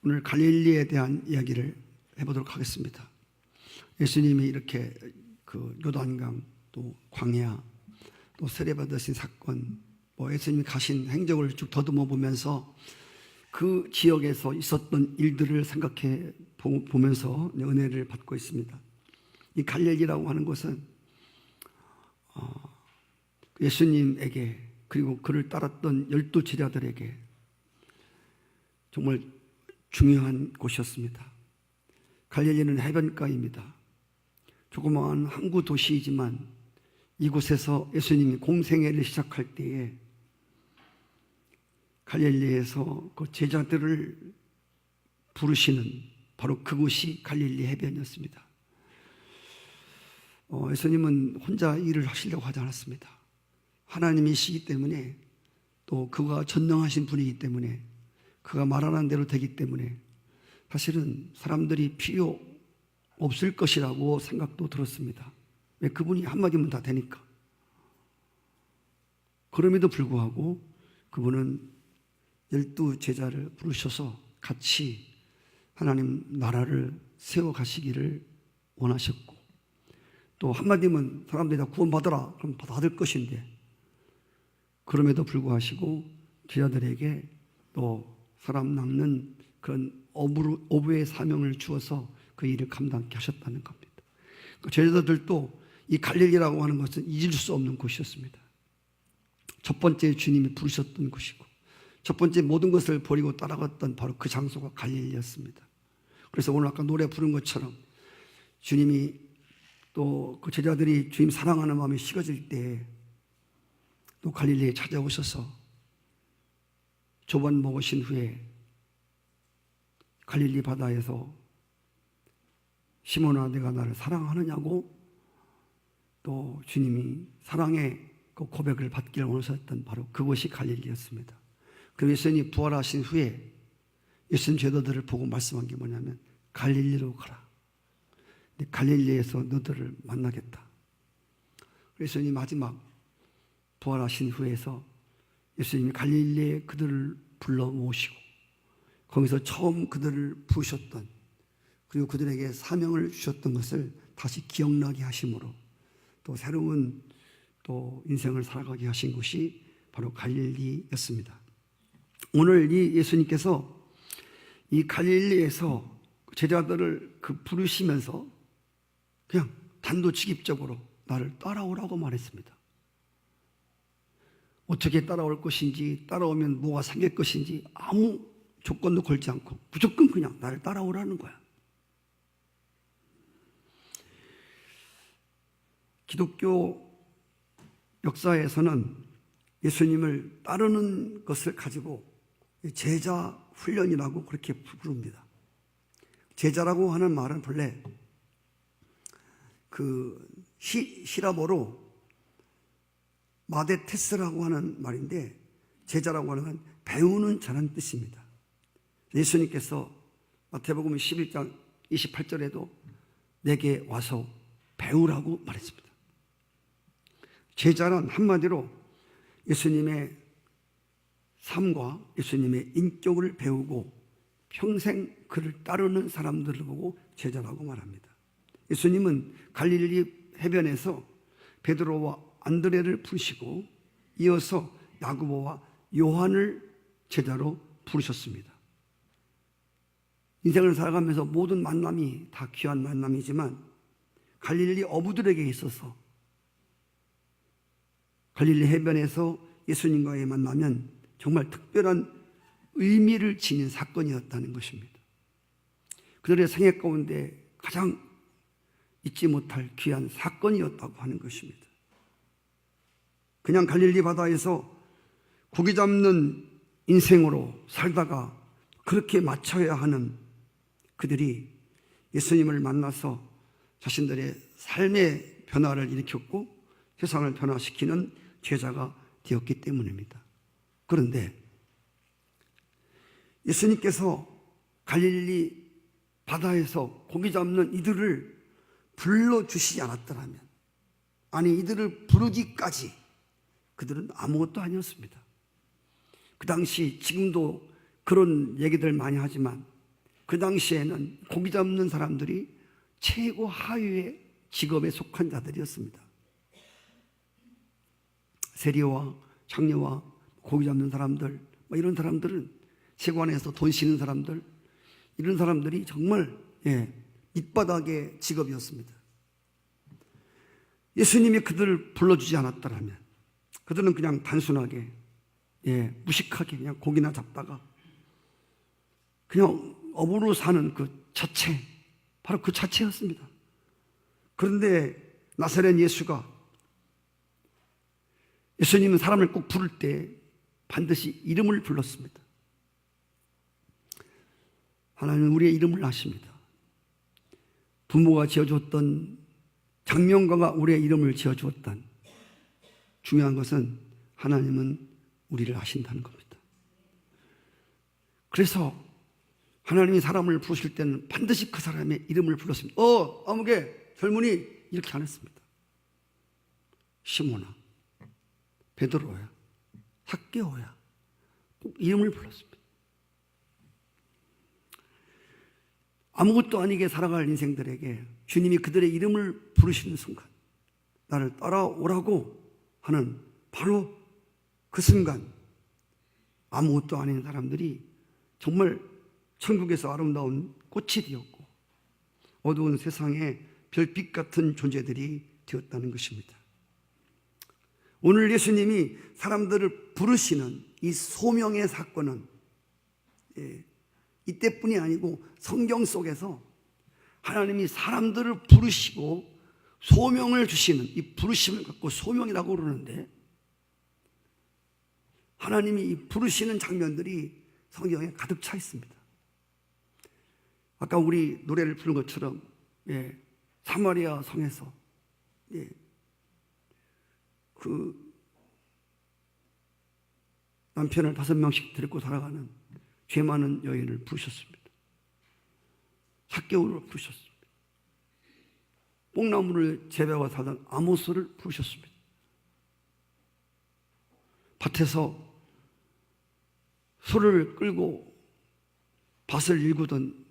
오늘 갈릴리에 대한 이야기를 해보도록 하겠습니다. 예수님이 이렇게 그 요단강, 또 광야, 또 세례받으신 사건, 예수님이 가신 행적을 쭉 더듬어 보면서 그 지역에서 있었던 일들을 생각해 보면서 은혜를 받고 있습니다. 이 갈릴리라고 하는 것은 예수님에게, 그리고 그를 따랐던 12 제자들에게 정말 중요한 곳이었습니다. 갈릴리는 해변가입니다. 조그마한 항구 도시이지만 이곳에서 예수님이 공생애를 시작할 때에 갈릴리에서 그 제자들을 부르시는 바로 그곳이 갈릴리 해변이었습니다. 예수님은 혼자 일을 하시려고 하지 않았습니다. 하나님이시기 때문에, 또 그가 전능하신 분이기 때문에, 그가 말하는 대로 되기 때문에 사실은 사람들이 필요 없을 것이라고 생각도 들었습니다. 왜? 그분이 한마디면 다 되니까. 그럼에도 불구하고 그분은 12 제자를 부르셔서 같이 하나님 나라를 세워가시기를 원하셨고, 또 한마디면 사람들이 다 구원받아라 그럼 받을 것인데, 그럼에도 불구하고 제자들에게 또 사람 낚는 그런 어부의 사명을 주어서 그 일을 감당케 하셨다는 겁니다. 제자들도 이 갈릴리라고 하는 것은 잊을 수 없는 곳이었습니다. 첫 번째 주님이 부르셨던 곳이고, 첫 번째 모든 것을 버리고 따라갔던 바로 그 장소가 갈릴리였습니다. 그래서 오늘 아까 노래 부른 것처럼 주님이, 또 그 제자들이 주님 사랑하는 마음이 식어질 때 또 갈릴리에 찾아오셔서 조반 먹으신 후에 갈릴리 바다에서 시몬아, 내가 나를 사랑하느냐고 또 주님이 사랑의 그 고백을 받기를 원하셨던 바로 그곳이 갈릴리였습니다. 그리고 예수님이 부활하신 후에 예수님 제자들을 보고 말씀한 게 뭐냐면, 갈릴리로 가라. 갈릴리에서 너들을 만나겠다. 예수님이 마지막 부활하신 후에서 예수님이 갈릴리에 그들을 불러 모으시고 거기서 처음 그들을 부으셨던, 그리고 그들에게 사명을 주셨던 것을 다시 기억나게 하심으로 또 새로운 또 인생을 살아가게 하신 곳이 바로 갈릴리였습니다. 오늘 이 예수님께서 이 갈릴리에서 제자들을 부르시면서 그냥 단도직입적으로 나를 따라오라고 말했습니다. 어떻게 따라올 것인지, 따라오면 뭐가 생길 것인지 아무 조건도 걸지 않고 무조건 그냥 나를 따라오라는 거야. 기독교 역사에서는 예수님을 따르는 것을 가지고 제자 훈련이라고 그렇게 부릅니다. 제자라고 하는 말은 본래 그 히라보로 마데테스라고 하는 말인데, 제자라고 하는 건 배우는 자라는 뜻입니다. 예수님께서 마태복음 11장 28절에도 내게 와서 배우라고 말했습니다. 제자는 한마디로 예수님의 삶과 예수님의 인격을 배우고 평생 그를 따르는 사람들을 보고 제자라고 말합니다. 예수님은 갈릴리 해변에서 베드로와 안드레를 부르시고 이어서 야고보와 요한을 제자로 부르셨습니다. 인생을 살아가면서 모든 만남이 다 귀한 만남이지만 갈릴리 어부들에게 있어서 갈릴리 해변에서 예수님과의 만나면 정말 특별한 의미를 지닌 사건이었다는 것입니다. 그들의 생애 가운데 가장 잊지 못할 귀한 사건이었다고 하는 것입니다. 그냥 갈릴리 바다에서 고기 잡는 인생으로 살다가 그렇게 맞춰야 하는 그들이 예수님을 만나서 자신들의 삶의 변화를 일으켰고 세상을 변화시키는 제자가 되었기 때문입니다. 그런데 예수님께서 갈릴리 바다에서 고기 잡는 이들을 불러주시지 않았더라면, 아니 이들을 부르기까지 그들은 아무것도 아니었습니다. 그 당시, 지금도 그런 얘기들 많이 하지만 그 당시에는 고기 잡는 사람들이 최고 하위의 직업에 속한 자들이었습니다. 세리와 장녀와 고기 잡는 사람들, 이런 사람들은 세관에서 돈 쉬는 사람들, 이런 사람들이 정말 밑바닥의 직업이었습니다. 예수님이 그들을 불러주지 않았더라면 그들은 그냥 단순하게 무식하게 그냥 고기나 잡다가 그냥 업으로 사는 그 자체, 바로 그 자체였습니다. 그런데 나사렛 예수님은 사람을 꼭 부를 때 반드시 이름을 불렀습니다. 하나님은 우리의 이름을 아십니다. 부모가 지어주었던, 장명가가 우리의 이름을 지어주었던, 중요한 것은 하나님은 우리를 아신다는 겁니다. 그래서 하나님이 사람을 부르실 때는 반드시 그 사람의 이름을 불렀습니다. 아무개 젊은이, 이렇게 안 했습니다. 시몬아, 베드로야, 삭개오야, 꼭 이름을 불렀습니다. 아무것도 아니게 살아갈 인생들에게 주님이 그들의 이름을 부르시는 순간, 나를 따라오라고 하는 바로 그 순간, 아무것도 아닌 사람들이 정말 천국에서 아름다운 꽃이 되었고 어두운 세상에 별빛 같은 존재들이 되었다는 것입니다. 오늘 예수님이 사람들을 부르시는 이 소명의 사건은 이때뿐이 아니고 성경 속에서 하나님이 사람들을 부르시고 소명을 주시는, 이 부르심을 갖고 소명이라고 그러는데, 하나님이 이 부르시는 장면들이 성경에 가득 차 있습니다. 아까 우리 노래를 부른 것처럼 사마리아 성에서 그 남편을 5명씩 데리고 살아가는 죄 많은 여인을 부르셨습니다. 삭개오를 부르셨습니다. 뽕나무를 재배하고 살던 아모스를 부르셨습니다. 밭에서 소를 끌고 밭을 일구던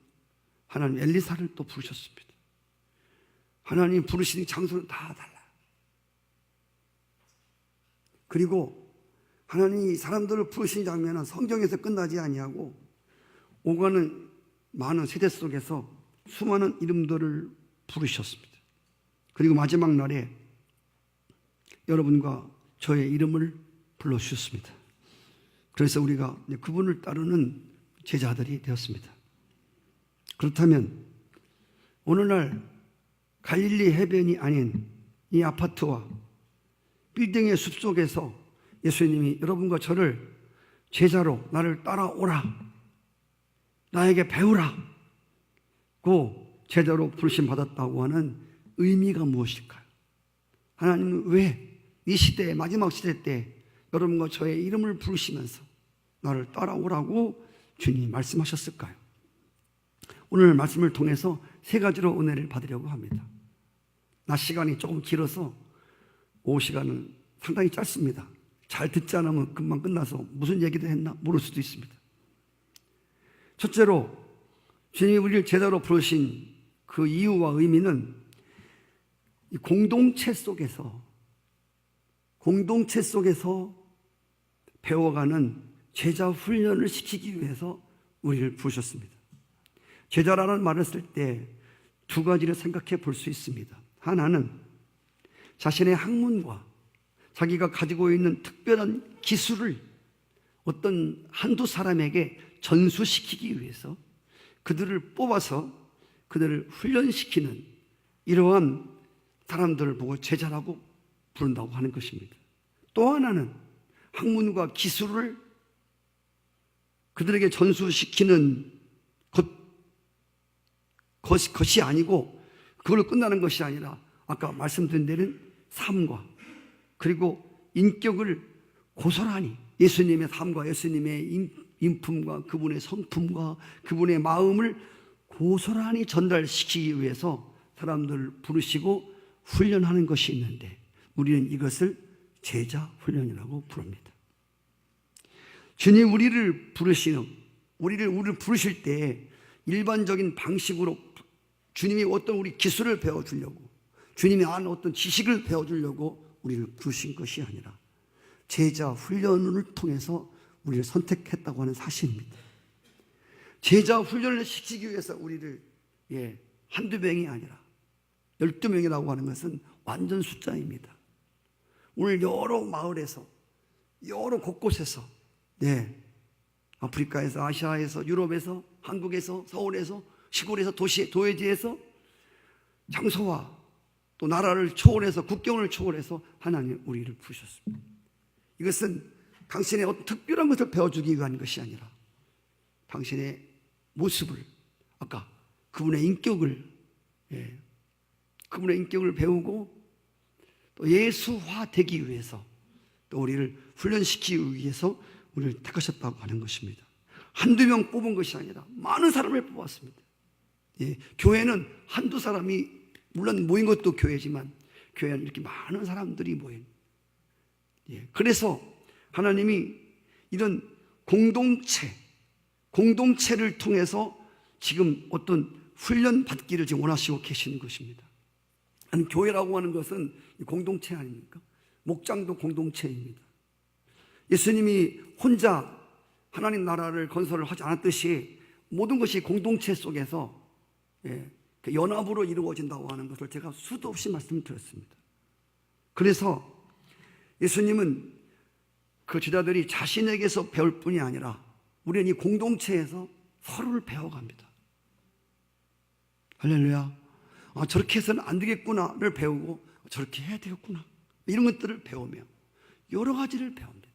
하나님 엘리사를 또 부르셨습니다. 하나님 부르시는 장소는 다 달라요. 그리고 하나님이 사람들을 부르시는 장면은 성경에서 끝나지 아니하고 오가는 많은 세대 속에서 수많은 이름들을 부르셨습니다. 그리고 마지막 날에 여러분과 저의 이름을 불러주셨습니다. 그래서 우리가 그분을 따르는 제자들이 되었습니다. 그렇다면 오늘날 갈릴리 해변이 아닌 이 아파트와 빌딩의 숲속에서 예수님이 여러분과 저를 제자로 나를 따라오라, 나에게 배우라 고 제자로 부르심 받았다고 하는 의미가 무엇일까요? 하나님은 왜 이 시대의 마지막 시대 때 여러분과 저의 이름을 부르시면서 나를 따라오라고 주님이 말씀하셨을까요? 오늘 말씀을 통해서 3가지로 은혜를 받으려고 합니다. 낮 시간이 조금 길어서 오후 시간은 상당히 짧습니다. 잘 듣지 않으면 금방 끝나서 무슨 얘기도 했나 모를 수도 있습니다. 첫째로 주님이 우리를 제자로 부르신 그 이유와 의미는 이 공동체 속에서 배워가는 제자 훈련을 시키기 위해서 우리를 부르셨습니다. 제자라는 말을 쓸 때 2가지를 생각해 볼 수 있습니다. 하나는 자신의 학문과 자기가 가지고 있는 특별한 기술을 어떤 한두 사람에게 전수시키기 위해서 그들을 뽑아서 그들을 훈련시키는 이러한 사람들을 보고 제자라고 부른다고 하는 것입니다. 또 하나는 학문과 기술을 그들에게 전수시키는 것이 아니고 그걸로 끝나는 것이 아니라 아까 말씀드린 대로 삶과 그리고 인격을 고스란히 예수님의 삶과 예수님의 인품과 그분의 성품과 그분의 마음을 고스란히 전달시키기 위해서 사람들을 부르시고 훈련하는 것이 있는데 우리는 이것을 제자 훈련이라고 부릅니다. 주님 우리를 부르실 때 일반적인 방식으로 주님이 어떤 우리 기술을 배워주려고, 주님이 아는 어떤 지식을 배워주려고 우리를 부르신 것이 아니라 제자 훈련을 통해서 우리를 선택했다고 하는 사실입니다. 제자 훈련을 시키기 위해서 우리를 한두 명이 아니라 12명이라고 하는 것은 완전 숫자입니다. 오늘 여러 마을에서, 여러 곳곳에서, 아프리카에서, 아시아에서, 유럽에서, 한국에서, 서울에서, 시골에서, 도시, 도회지에서, 장소와 또 나라를 초월해서, 국경을 초월해서 하나님 우리를 부르셨습니다. 이것은 당신의 어떤 특별한 것을 배워주기 위한 것이 아니라 당신의 모습을, 아까 그분의 인격을, 그분의 인격을 배우고 또 예수화 되기 위해서, 또 우리를 훈련시키기 위해서 우리를 택하셨다고 하는 것입니다. 한두 명 뽑은 것이 아니라 많은 사람을 뽑았습니다. 교회는 한두 사람이 물론 모인 것도 교회지만 교회는 이렇게 많은 사람들이 모인, 그래서 하나님이 이런 공동체를 통해서 지금 어떤 훈련 받기를 지금 원하시고 계시는 것입니다. 교회라고 하는 것은 공동체 아닙니까? 목장도 공동체입니다. 예수님이 혼자 하나님 나라를 건설을 하지 않았듯이 모든 것이 공동체 속에서 연합으로 이루어진다고 하는 것을 제가 수도 없이 말씀드렸습니다. 그래서 예수님은 그 제자들이 자신에게서 배울 뿐이 아니라 우리는 이 공동체에서 서로를 배워갑니다. 할렐루야. 저렇게 해서는 안 되겠구나를 배우고 저렇게 해야 되겠구나, 이런 것들을 배우며 여러 가지를 배웁니다.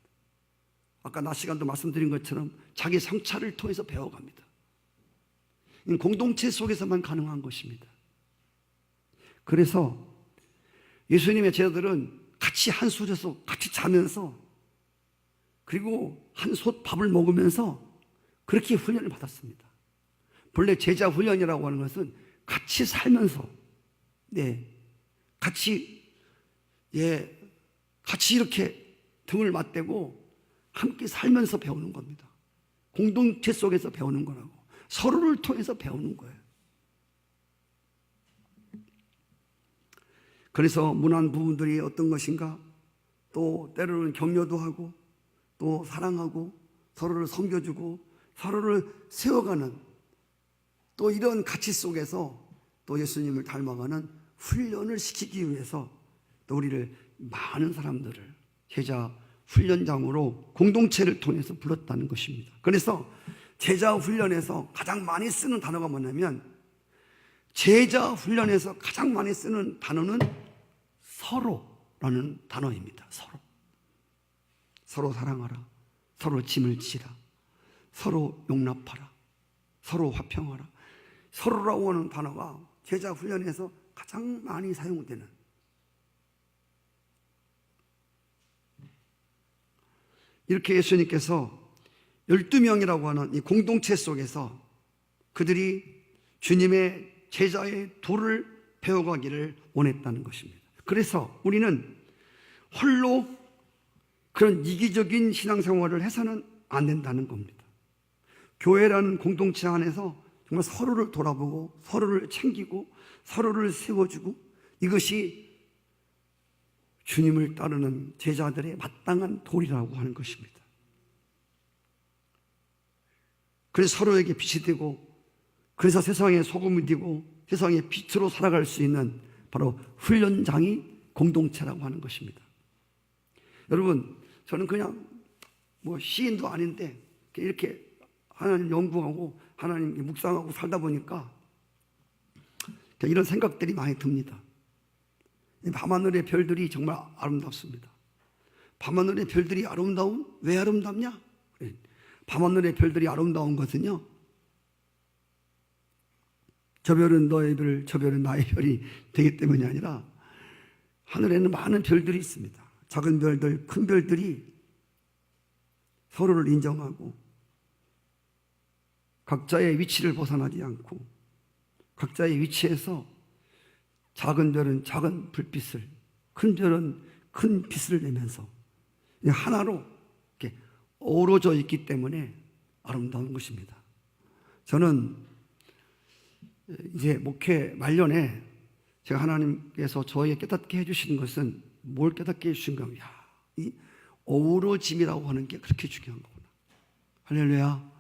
아까 낮 시간도 말씀드린 것처럼 자기 성찰을 통해서 배워갑니다. 공동체 속에서만 가능한 것입니다. 그래서 예수님의 제자들은 같이 한 솥에서 같이 자면서, 그리고 한 솥 밥을 먹으면서 그렇게 훈련을 받았습니다. 본래 제자 훈련이라고 하는 것은 같이 살면서, 같이 이렇게 등을 맞대고 함께 살면서 배우는 겁니다. 공동체 속에서 배우는 거라고, 서로를 통해서 배우는 거예요. 그래서 문안 부분들이 어떤 것인가, 또 때로는 격려도 하고 또 사랑하고 서로를 섬겨주고 서로를 세워가는, 또 이런 가치 속에서 또 예수님을 닮아가는 훈련을 시키기 위해서 또 우리를 많은 사람들을 제자 훈련장으로 공동체를 통해서 불렀다는 것입니다. 그래서 제자 훈련에서 가장 많이 쓰는 단어가 뭐냐면, 제자 훈련에서 가장 많이 쓰는 단어는 서로라는 단어입니다. 서로 사랑하라, 서로 짐을 지라, 서로 용납하라, 서로 화평하라. 서로라고 하는 단어가 제자 훈련에서 가장 많이 사용되는, 이렇게 예수님께서 12명이라고 하는 이 공동체 속에서 그들이 주님의 제자의 도를 배워가기를 원했다는 것입니다. 그래서 우리는 홀로 그런 이기적인 신앙생활을 해서는 안 된다는 겁니다. 교회라는 공동체 안에서 정말 서로를 돌아보고 서로를 챙기고 서로를 세워주고, 이것이 주님을 따르는 제자들의 마땅한 도리라고 하는 것입니다. 그래서 서로에게 빛이 되고, 그래서 세상의 소금이 되고 세상의 빛으로 살아갈 수 있는 바로 훈련장이 공동체라고 하는 것입니다. 여러분, 저는 그냥 시인도 아닌데 이렇게 하나님 연구하고 하나님 묵상하고 살다 보니까 이런 생각들이 많이 듭니다. 밤하늘의 별들이 정말 아름답습니다. 밤하늘의 별들이 왜 아름답냐? 밤하늘의 별들이 아름다운 것은요, 저 별은 너의 별, 저 별은 나의 별이 되기 때문이 아니라 하늘에는 많은 별들이 있습니다. 작은 별들, 큰 별들이 서로를 인정하고 각자의 위치를 벗어나지 않고 각자의 위치에서 작은 별은 작은 불빛을, 큰 별은 큰 빛을 내면서 하나로 이렇게 어우러져 있기 때문에 아름다운 것입니다. 저는 이제 목회 말년에 제가 하나님께서 저에게 깨닫게 해주시는 것은 뭘 깨닫게 해주신 겁니다. 이 어우러짐이라고 하는 게 그렇게 중요한 거구나. 할렐루야.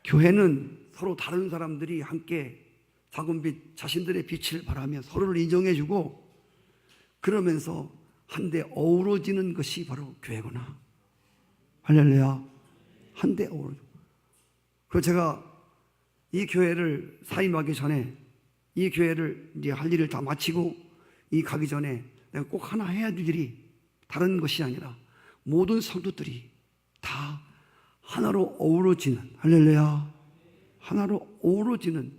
교회는 서로 다른 사람들이 함께 작은 빛, 자신들의 빛을 바라며 서로를 인정해주고 그러면서 한데 어우러지는 것이 바로 교회구나. 할렐루야. 한데 어우러져. 그래서 제가 이 교회를 사임하기 전에 이 교회를 이제 할 일을 다 마치고 이 가기 전에 내가 꼭 하나 해야 될 일이 다른 것이 아니라 모든 성도들이 다 하나로 어우러지는, 할렐루야, 하나로 어우러지는,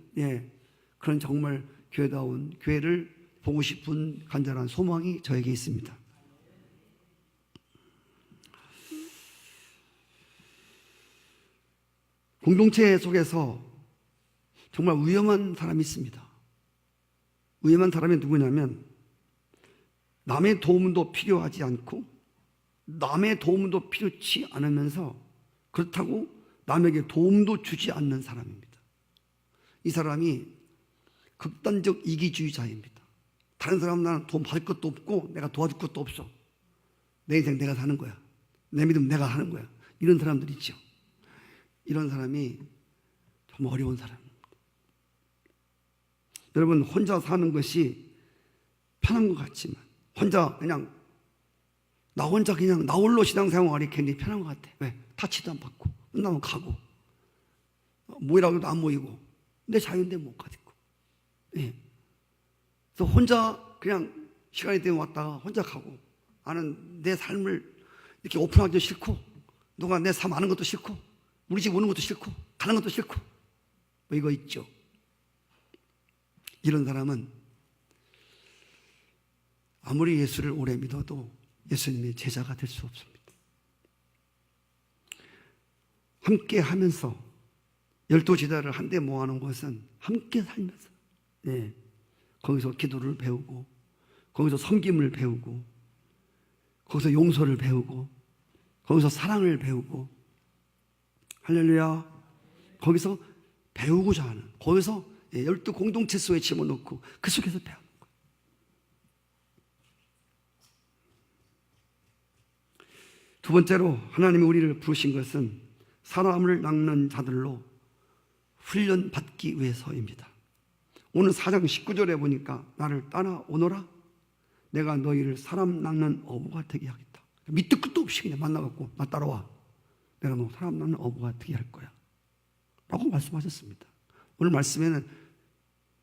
그런 정말 교회다운 교회를 보고 싶은 간절한 소망이 저에게 있습니다. 공동체 속에서 정말 위험한 사람이 있습니다. 위험한 사람이 누구냐면 남의 도움도 필요하지 않고 남의 도움도 필요치 않으면서 그렇다고 남에게 도움도 주지 않는 사람입니다. 이 사람이 극단적 이기주의자입니다. 다른 사람 나는 도움 받을 것도 없고 내가 도와줄 것도 없어. 내 인생 내가 사는 거야. 내 믿음 내가 하는 거야. 이런 사람들 있죠. 이런 사람이 정말 어려운 사람입니다. 여러분, 혼자 사는 것이 편한 것 같지만 혼자 그냥 나 홀로 신앙생활이 굉장히 편한 것 같아. 왜? 타치도 안 받고 끝나면 가고 모이라고 해도 안 모이고 내 자유인데 못 가지고. 그래서 혼자 그냥 시간이 되면 왔다가 혼자 가고 나는 내 삶을 이렇게 오픈하기도 싫고 누가 내 삶 아는 것도 싫고 우리 집 오는 것도 싫고 가는 것도 싫고 뭐 이거 있죠. 이런 사람은 아무리 예수를 오래 믿어도 예수님의 제자가 될 수 없습니다. 함께 하면서 12제자를 한데 모아놓은 것은 함께 살면서 거기서 기도를 배우고 거기서 섬김을 배우고 거기서 용서를 배우고 거기서 사랑을 배우고 할렐루야. 거기서 배우고자 하는 거기서 12 공동체 속에 집어넣고 그 속에서 배우는 거예요. 두 번째로 하나님이 우리를 부르신 것은 사람을 낚는 자들로 훈련받기 위해서입니다. 오늘 4장 19절에 보니까 나를 따라오너라 내가 너희를 사람 낚는 어부가 되게 하겠다. 밑도 끝도 없이 그냥 만나갖고 나 따라와. 내가 너 사람 낚는 어부가 되게 할 거야 라고 말씀하셨습니다. 오늘 말씀에는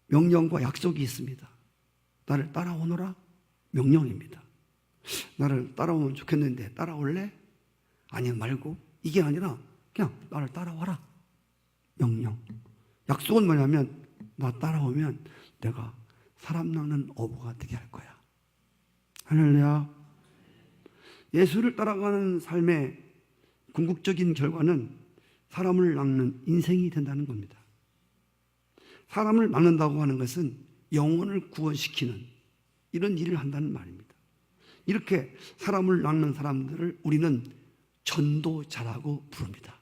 명령과 약속이 있습니다. 나를 따라오너라 명령입니다. 나를 따라오면 좋겠는데 따라올래? 아니 말고 이게 아니라 그냥 나를 따라와라 명령. 약속은 뭐냐면 나 따라오면 내가 사람 낚는 어부가 되게 할 거야. 할렐루야. 예수를 따라가는 삶의 궁극적인 결과는 사람을 낚는 인생이 된다는 겁니다. 사람을 낚는다고 하는 것은 영혼을 구원시키는 이런 일을 한다는 말입니다. 이렇게 사람을 낚는 사람들을 우리는 전도자라고 부릅니다.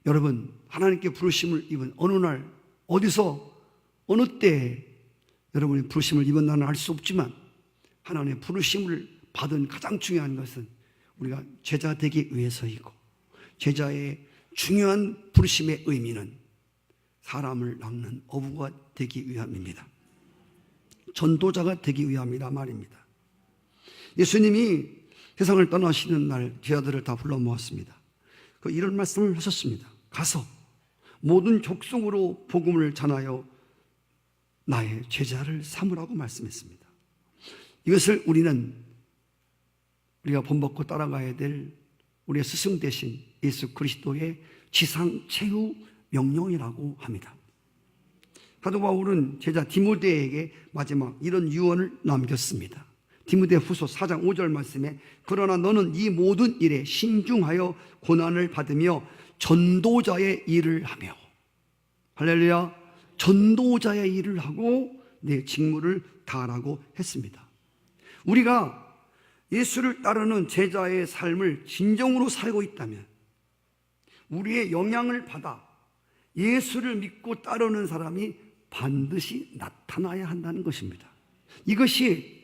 여러분, 하나님께 부르심을 입은 어느 날 어디서 어느 때에 여러분이 부르심을 입었나는 알 수 없지만 하나님의 부르심을 받은 가장 중요한 것은 우리가 제자 되기 위해서이고 제자의 중요한 부르심의 의미는 사람을 낚는 어부가 되기 위함입니다. 전도자가 되기 위함이라 말입니다. 예수님이 세상을 떠나시는 날 제자들을 다 불러 모았습니다. 이런 말씀을 하셨습니다. 가서 모든 족속으로 복음을 전하여 나의 제자를 삼으라고 말씀했습니다. 이것을 우리가 본받고 따라가야 될 우리의 스승 되신 예수 그리스도의 지상 최후 명령이라고 합니다. 사도 바울은 제자 디모데에게 마지막 이런 유언을 남겼습니다. 디모데 후서 4장 5절 말씀에 그러나 너는 이 모든 일에 신중하여 고난을 받으며 전도자의 일을 하며 할렐루야 전도자의 일을 하고 내 직무를 다하라고 했습니다. 우리가 예수를 따르는 제자의 삶을 진정으로 살고 있다면 우리의 영향을 받아 예수를 믿고 따르는 사람이 반드시 나타나야 한다는 것입니다. 이것이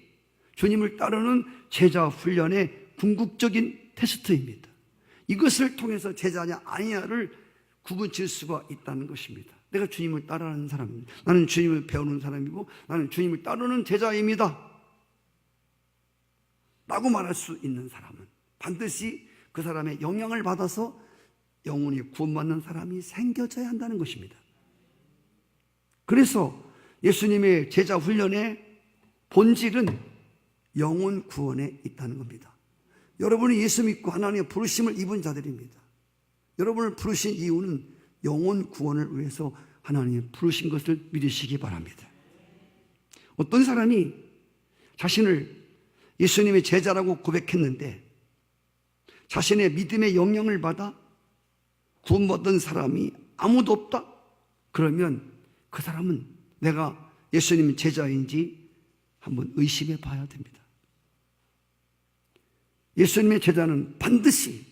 주님을 따르는 제자 훈련의 궁극적인 테스트입니다. 이것을 통해서 제자냐 아니냐를 구분질 수가 있다는 것입니다. 내가 주님을 따르는 사람입니다. 나는 주님을 배우는 사람이고 나는 주님을 따르는 제자입니다 라고 말할 수 있는 사람은 반드시 그 사람의 영향을 받아서 영혼이 구원받는 사람이 생겨져야 한다는 것입니다. 그래서 예수님의 제자 훈련의 본질은 영혼 구원에 있다는 겁니다. 여러분이 예수 믿고 하나님의 부르심을 입은 자들입니다. 여러분을 부르신 이유는 영혼 구원을 위해서 하나님이 부르신 것을 믿으시기 바랍니다. 어떤 사람이 자신을 예수님의 제자라고 고백했는데 자신의 믿음의 영향을 받아 구원받은 사람이 아무도 없다? 그러면 그 사람은 내가 예수님의 제자인지 한번 의심해 봐야 됩니다. 예수님의 제자는 반드시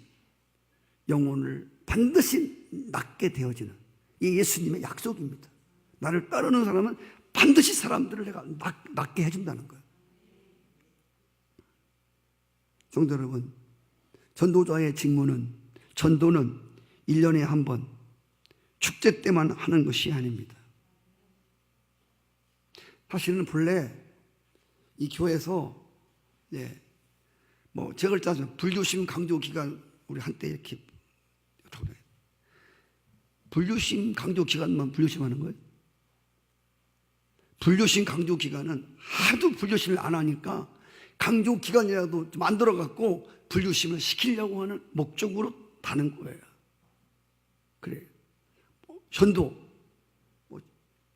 영혼을 반드시 낳게 되어지는 이 예수님의 약속입니다. 나를 따르는 사람은 반드시 사람들을 내가 낳게 해준다는 거예요. 성도 여러분, 전도자의 직무는 전도는 1년에 한 번 축제 때만 하는 것이 아닙니다. 사실은 본래 이 교회에서 제걸 짜서 불교심 강조 기간 우리 한때 이렇게 불교심 강조 기간만 불교심하는 거예요. 불교심 강조 기간은 하도 불교심을 안 하니까 강조 기간이라도 만들어 갖고 불교심을 시키려고 하는 목적으로 다는 거예요. 그래. 전도,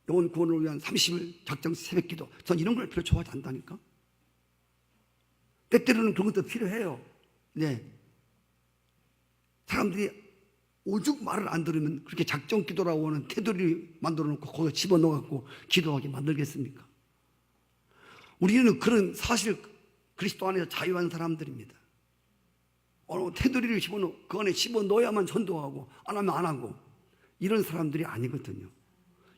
영혼 구원을 위한 30일 작정 새벽기도, 전 이런 걸 별로 좋아하지 않다니까. 때때로는 그런 것도 필요해요. 네. 사람들이 오죽 말을 안 들으면 그렇게 작정 기도라고 하는 테두리 만들어 놓고 거기에 집어넣어 갖고 기도하게 만들겠습니까? 우리는 그런 사실 그리스도 안에서 자유한 사람들입니다. 어느 테두리를 집어넣어 그 안에 집어넣어야만 전도하고 안 하면 안 하고 이런 사람들이 아니거든요.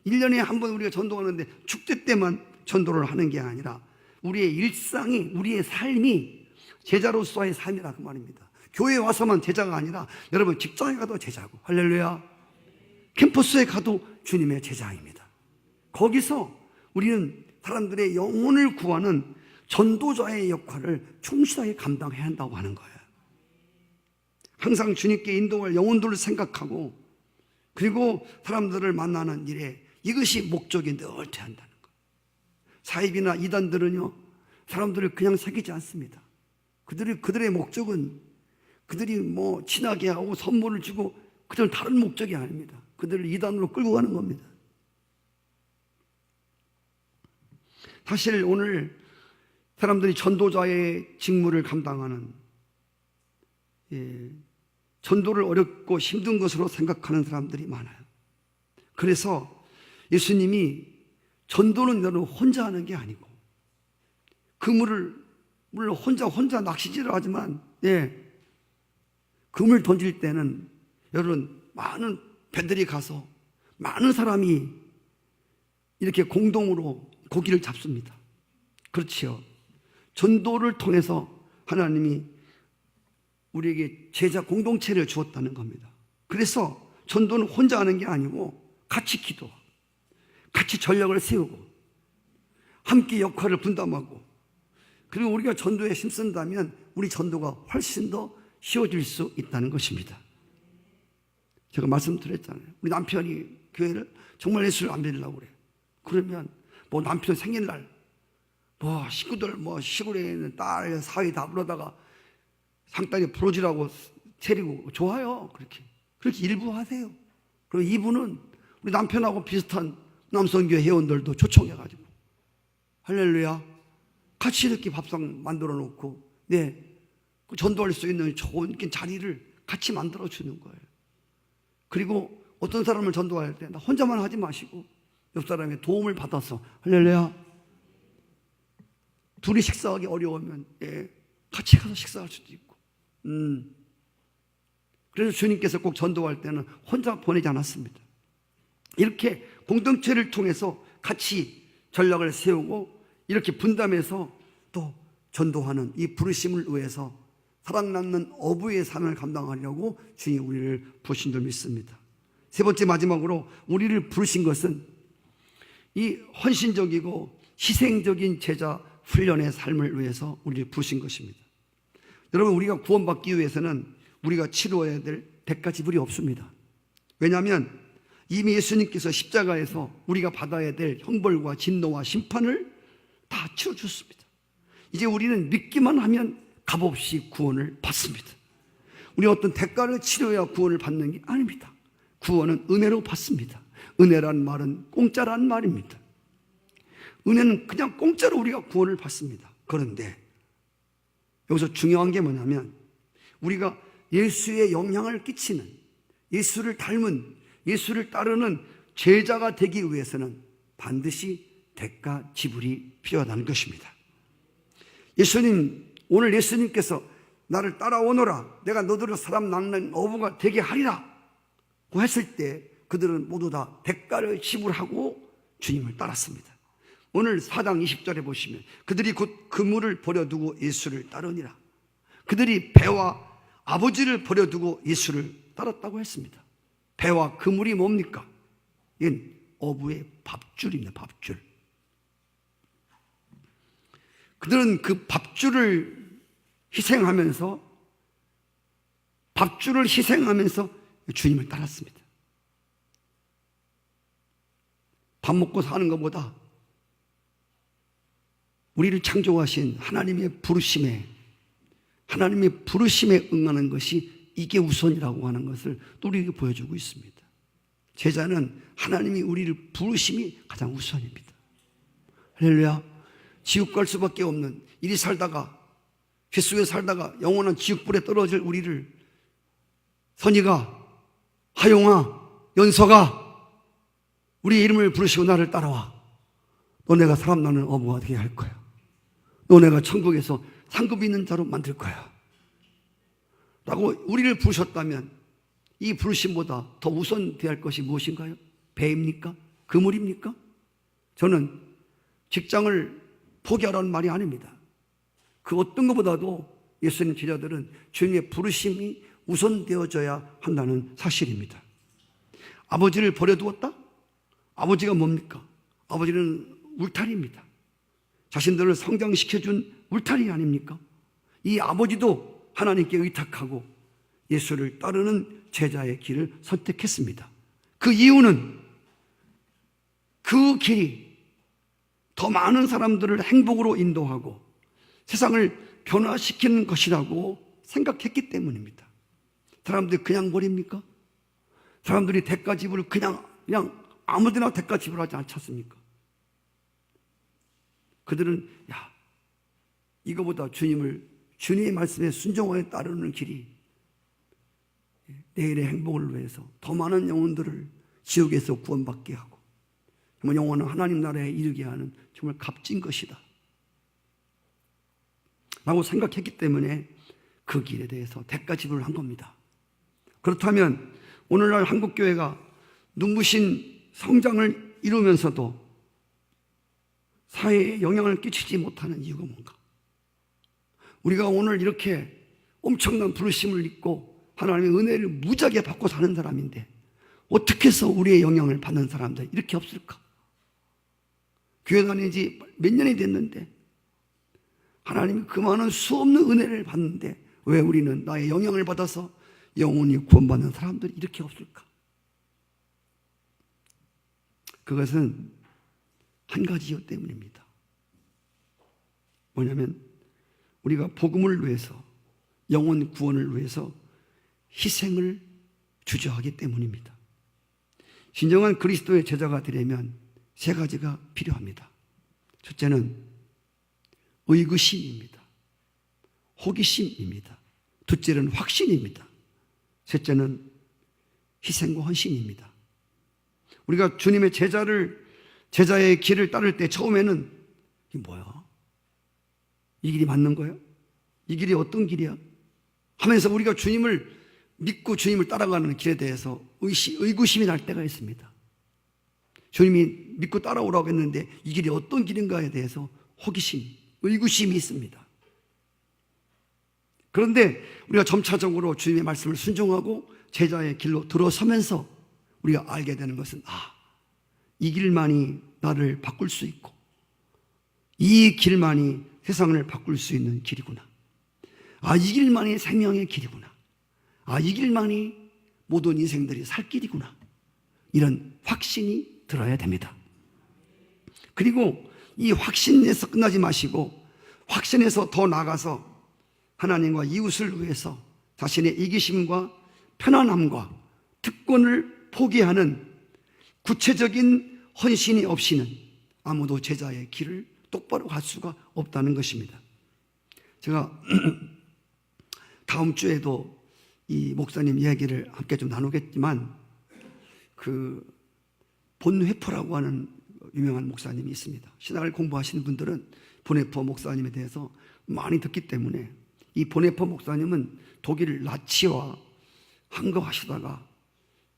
1년에 한 번 우리가 전도하는데 축제 때만 전도를 하는 게 아니라 우리의 일상이, 우리의 삶이 제자로서의 삶이라 그 말입니다. 교회에 와서만 제자가 아니라 여러분 직장에 가도 제자고, 할렐루야. 캠퍼스에 가도 주님의 제자입니다. 거기서 우리는 사람들의 영혼을 구하는 전도자의 역할을 충실하게 감당해야 한다고 하는 거예요. 항상 주님께 인도할 영혼들을 생각하고 그리고 사람들을 만나는 일에 이것이 목적이 늘 돼야 한다는 거예요. 사입이나 이단들은요, 사람들을 그냥 사귀지 않습니다. 그들의 목적은 그들이 친하게 하고 선물을 주고 그들은 다른 목적이 아닙니다. 그들을 이단으로 끌고 가는 겁니다. 사실 오늘 사람들이 전도자의 직무를 감당하는 전도를 어렵고 힘든 것으로 생각하는 사람들이 많아요. 그래서 예수님이 전도는 너는 혼자 하는 게 아니고 그물을 물론 혼자 낚시질을 하지만 그물 던질 때는 여러분 많은 배들이 가서 많은 사람이 이렇게 공동으로 고기를 잡습니다. 그렇지요. 전도를 통해서 하나님이 우리에게 제자 공동체를 주었다는 겁니다. 그래서 전도는 혼자 하는 게 아니고 같이 기도하고 같이 전략을 세우고 함께 역할을 분담하고 그리고 우리가 전도에 힘쓴다면 우리 전도가 훨씬 더 쉬워질 수 있다는 것입니다. 제가 말씀드렸잖아요. 우리 남편이 교회를 정말 예수를 안 믿으려고 그래요. 그러면 남편 생일날 식구들 시골에 있는 딸 사위 다 불러다가 상당히 부러지라고 차리고 좋아요. 그렇게 일부 하세요. 그리고 이분은 우리 남편하고 비슷한 남성교회 회원들도 초청해가지고 할렐루야 같이 이렇게 밥상 만들어 놓고 전도할 수 있는 좋은 자리를 같이 만들어 주는 거예요. 그리고 어떤 사람을 전도할 때 나 혼자만 하지 마시고 옆 사람의 도움을 받아서 할렐루야 둘이 식사하기 어려우면 같이 가서 식사할 수도 있고 그래서 주님께서 꼭 전도할 때는 혼자 보내지 않았습니다. 이렇게 공동체를 통해서 같이 전략을 세우고 이렇게 분담해서 또 전도하는 이 부르심을 위해서 사랑받는 어부의 삶을 감당하려고 주님 우리를 부르신 줄 믿습니다. 세 번째 마지막으로 우리를 부르신 것은 이 헌신적이고 희생적인 제자 훈련의 삶을 위해서 우리를 부르신 것입니다. 여러분, 우리가 구원받기 위해서는 우리가 치루어야 될 대가 지불이 없습니다. 왜냐하면 이미 예수님께서 십자가에서 우리가 받아야 될 형벌과 진노와 심판을 다 치러줬습니다. 이제 우리는 믿기만 하면 값없이 구원을 받습니다. 우리 어떤 대가를 치러야 구원을 받는 게 아닙니다. 구원은 은혜로 받습니다. 은혜란 말은 공짜란 말입니다. 은혜는 그냥 공짜로 우리가 구원을 받습니다. 그런데 여기서 중요한 게 뭐냐면 우리가 예수의 영향을 끼치는, 예수를 닮은, 예수를 따르는 제자가 되기 위해서는 반드시 대가 지불이 필요하다는 것입니다. 오늘 예수님께서 나를 따라오너라, 내가 너들을 사람 낚는 어부가 되게 하리라 고 했을 때 그들은 모두 다 대가를 지불하고 주님을 따랐습니다. 오늘 4장 20절에 보시면 그들이 곧 그물을 버려두고 예수를 따르니라. 그들이 배와 아버지를 버려두고 예수를 따랐다고 했습니다. 배와 그물이 뭡니까? 이건 어부의 밥줄입니다. 밥줄. 그들은 그 밥줄을 희생하면서 주님을 따랐습니다. 밥 먹고 사는 것보다 우리를 창조하신 하나님의 부르심에 응하는 것이 이게 우선이라고 하는 것을 또 우리에게 보여주고 있습니다. 제자는 하나님이 우리를 부르심이 가장 우선입니다. 할렐루야. 지옥 갈 수밖에 없는 이리 살다가 뱃속에 살다가 영원한 지옥불에 떨어질 우리를 선이가, 하용아, 연서가 우리의 이름을 부르시고 나를 따라와. 너네가 사람 나는 어부가 되게 할 거야. 너네가 천국에서 상급 있는 자로 만들 거야 라고 우리를 부르셨다면 이 부르심보다 더 우선되어야 할 것이 무엇인가요? 배입니까? 그물입니까? 저는 직장을 포기하라는 말이 아닙니다. 그 어떤 것보다도 예수님 제자들은 주님의 부르심이 우선되어져야 한다는 사실입니다. 아버지를 버려두었다? 아버지가 뭡니까? 아버지는 울타리입니다. 자신들을 성장시켜준 울타리 아닙니까? 이 아버지도 하나님께 의탁하고 예수를 따르는 제자의 길을 선택했습니다. 그 이유는 그 길이 더 많은 사람들을 행복으로 인도하고 세상을 변화시키는 것이라고 생각했기 때문입니다. 사람들이 그냥 버립니까? 사람들이 대가 지불을 그냥 아무데나 대가 지불하지 않지 않습니까? 그들은 이거보다 주님의 말씀에 순종하여 따르는 길이 내일의 행복을 위해서 더 많은 영혼들을 지옥에서 구원받게 하고 정말 영원한 하나님 나라에 이르게 하는 정말 값진 것이다 라고 생각했기 때문에 그 길에 대해서 대가 지불을 한 겁니다. 그렇다면 오늘날 한국교회가 눈부신 성장을 이루면서도 사회에 영향을 끼치지 못하는 이유가 뭔가? 우리가 오늘 이렇게 엄청난 부르심을 입고 하나님의 은혜를 무지하게 받고 사는 사람인데 어떻게 해서 우리의 영향을 받는 사람들 이렇게 없을까? 교회 다닌 지 몇 년이 됐는데 하나님이 그 많은 수없는 은혜를 받는데 왜 우리는 나의 영향을 받아서 영원히 구원받는 사람들이 이렇게 없을까? 그것은 한 가지 이유 때문입니다. 뭐냐면 우리가 복음을 위해서, 영혼 구원을 위해서 희생을 주저하기 때문입니다. 진정한 그리스도의 제자가 되려면 세 가지가 필요합니다. 첫째는 의구심입니다. 호기심입니다. 둘째는 확신입니다. 셋째는 희생과 헌신입니다. 우리가 주님의 제자의 길을 따를 때 처음에는 이게 뭐야? 이 길이 맞는 거야? 이 길이 어떤 길이야? 하면서 우리가 주님을 믿고 주님을 따라가는 길에 대해서 의구심이 날 때가 있습니다. 주님이 믿고 따라오라고 했는데 이 길이 어떤 길인가에 대해서 호기심, 의구심이 있습니다. 그런데 우리가 점차적으로 주님의 말씀을 순종하고 제자의 길로 들어서면서 우리가 알게 되는 것은 이 길만이 나를 바꿀 수 있고 이 길만이 세상을 바꿀 수 있는 길이구나. 이 길만이 생명의 길이구나. 이 길만이 모든 인생들이 살 길이구나. 이런 확신이 들어야 됩니다. 그리고 이 확신에서 끝나지 마시고 확신에서 더 나아가서 하나님과 이웃을 위해서 자신의 이기심과 편안함과 특권을 포기하는 구체적인 헌신이 없이는 아무도 제자의 길을 똑바로 갈 수가 없다는 것입니다. 제가 다음 주에도 이 목사님 이야기를 함께 좀 나누겠지만 그 본회포라고 하는 유명한 목사님이 있습니다. 신학을 공부하시는 분들은 본회포 목사님에 대해서 많이 듣기 때문에 이 본회포 목사님은 독일 나치와 항거하시다가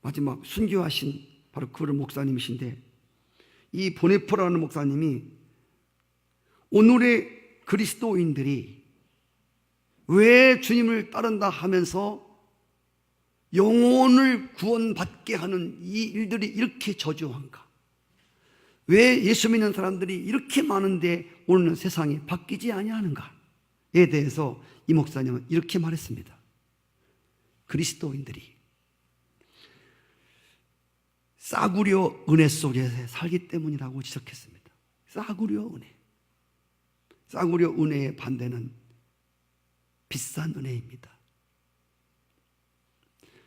마지막 순교하신 바로 그런 목사님이신데 이 본회포라는 목사님이 오늘의 그리스도인들이 왜 주님을 따른다 하면서 영혼을 구원받게 하는 이 일들이 이렇게 저조한가? 왜 예수 믿는 사람들이 이렇게 많은데 오늘은 세상이 바뀌지 아니하는가에 대해서 이 목사님은 이렇게 말했습니다. 그리스도인들이 싸구려 은혜 속에 살기 때문이라고 지적했습니다. 싸구려 은혜. 싸구려 은혜의 반대는 비싼 은혜입니다.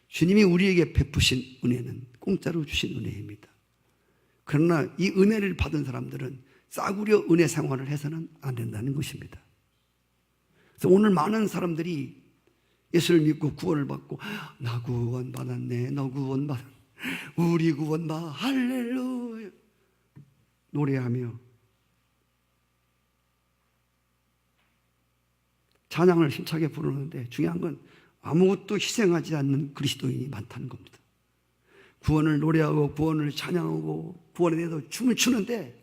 주님이 우리에게 베푸신 은혜는 공짜로 주신 은혜입니다. 그러나 이 은혜를 받은 사람들은 싸구려 은혜 생활을 해서는 안 된다는 것입니다. 그래서 오늘 많은 사람들이 예수를 믿고 구원을 받고 나 구원 받았네, 너 구원 받았네, 우리 구원 받 할렐루야 노래하며 찬양을 힘차게 부르는데 중요한 건 아무것도 희생하지 않는 그리스도인이 많다는 겁니다. 구원을 노래하고 구원을 찬양하고 구원에 대해서 춤을 추는데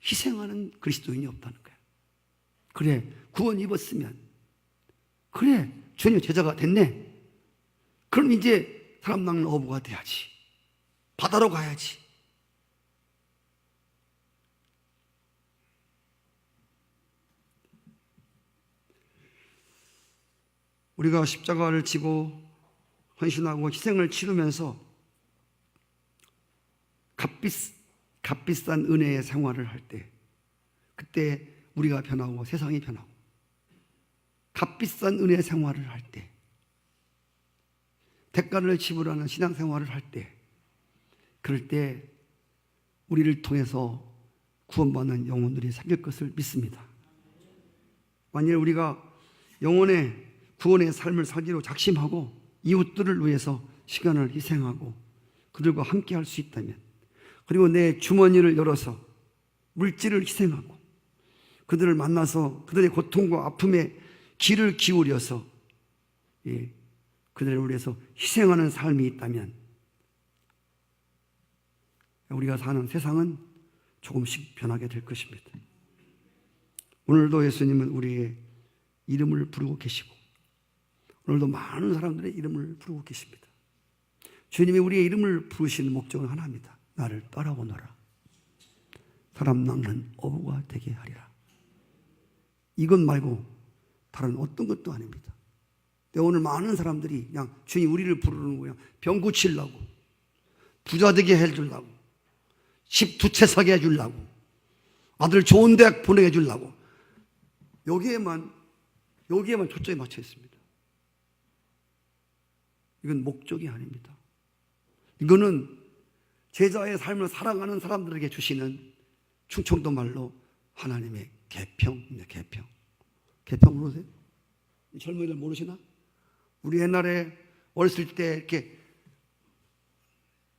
희생하는 그리스도인이 없다는 거예요. 그래, 구원 입었으면 그래, 주님 제자가 됐네. 그럼 이제 사람 낚는 어부가 돼야지. 바다로 가야지. 우리가 십자가를 지고 헌신하고 희생을 치르면서 값비싼 은혜의 생활을 할 때 그때 우리가 변하고 세상이 변하고 값비싼 은혜의 생활을 할 때 대가를 지불하는 신앙생활을 할 때 그럴 때 우리를 통해서 구원받는 영혼들이 생길 것을 믿습니다. 만일 우리가 영혼의 구원의 삶을 살기로 작심하고 이웃들을 위해서 시간을 희생하고 그들과 함께 할 수 있다면 그리고 내 주머니를 열어서 물질을 희생하고 그들을 만나서 그들의 고통과 아픔에 귀를 기울여서 그들을 위해서 희생하는 삶이 있다면 우리가 사는 세상은 조금씩 변하게 될 것입니다. 오늘도 예수님은 우리의 이름을 부르고 계시고 오늘도 많은 사람들의 이름을 부르고 계십니다. 주님이 우리의 이름을 부르시는 목적은 하나입니다. 나를 따라오너라. 사람 낚는 어부가 되게 하리라. 이것 말고 다른 어떤 것도 아닙니다. 오늘 많은 사람들이 그냥 주님 우리를 부르는 거야. 병 고치려고, 부자 되게 해주려고, 집 두 채 사게 해주려고, 아들 좋은 대학 보내게 해주려고 여기에만 초점이 맞춰 있습니다. 이건 목적이 아닙니다. 이거는 제자의 삶을 살아가는 사람들에게 주시는 충청도 말로 하나님의 계평입니다. 계평 모르세요? 젊은이들 모르시나? 우리 옛날에 어렸을 때 이렇게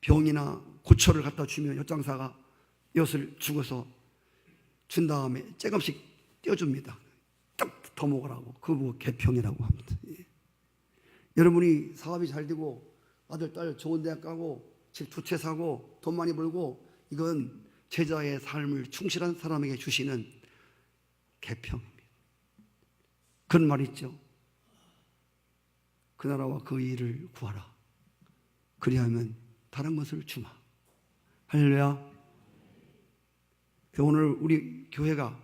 병이나 고초를 갖다 주면 엿장사가 엿을 죽어서 준 다음에 조금씩 떼어줍니다. 딱 더 먹으라고. 그거 뭐 계평이라고 합니다. 예. 여러분이 사업이 잘 되고 아들, 딸 좋은 대학 가고 집 두 채 사고 돈 많이 벌고 이건 제자의 삶을 충실한 사람에게 주시는 계평입니다. 그런 말 있죠. 그 나라와 그 일을 구하라. 그리하면 다른 것을 주마. 할렐루야. 오늘 우리 교회가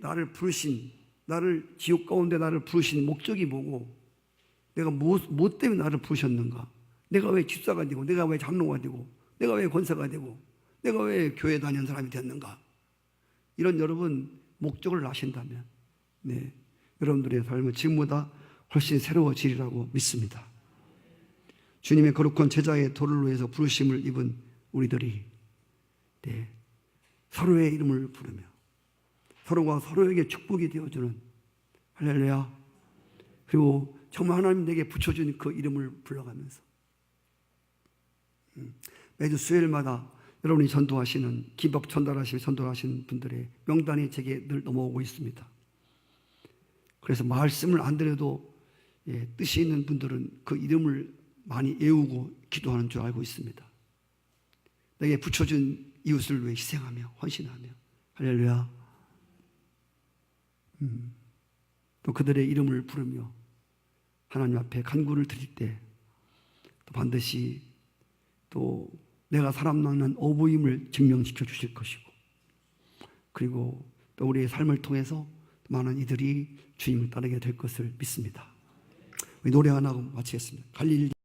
나를 부르신, 나를 지옥 가운데 나를 부르신 목적이 뭐고, 내가 뭐 때문에 나를 부르셨는가? 내가 왜 집사가 되고, 내가 왜 장로가 되고, 내가 왜 권사가 되고, 내가 왜 교회 다니는 사람이 됐는가? 이런 여러분 목적을 아신다면, 네, 여러분들의 삶은 지금보다 훨씬 새로워지리라고 믿습니다. 주님의 거룩한 제자의 도를 위해서 부르심을 입은 우리들이, 네, 서로의 이름을 부르며 서로가 서로에게 축복이 되어주는, 할렐루야. 그리고 정말 하나님 내게 붙여준 그 이름을 불러가면서 매주 수요일마다 여러분이 전도하시는, 기복 전달하시고 전도하시는 분들의 명단이 제게 늘 넘어오고 있습니다. 그래서 말씀을 안 드려도 뜻이 있는 분들은 그 이름을 많이 외우고 기도하는 줄 알고 있습니다. 내게 붙여준 이웃을 위해 희생하며 헌신하며, 할렐루야. 또 그들의 이름을 부르며 하나님 앞에 간구를 드릴 때 또 반드시 또 내가 사람 낳는 어부임을 증명시켜 주실 것이고, 그리고 또 우리의 삶을 통해서 많은 이들이 주님을 따르게 될 것을 믿습니다. 우리 노래 하나 하고 마치겠습니다. 갈릴리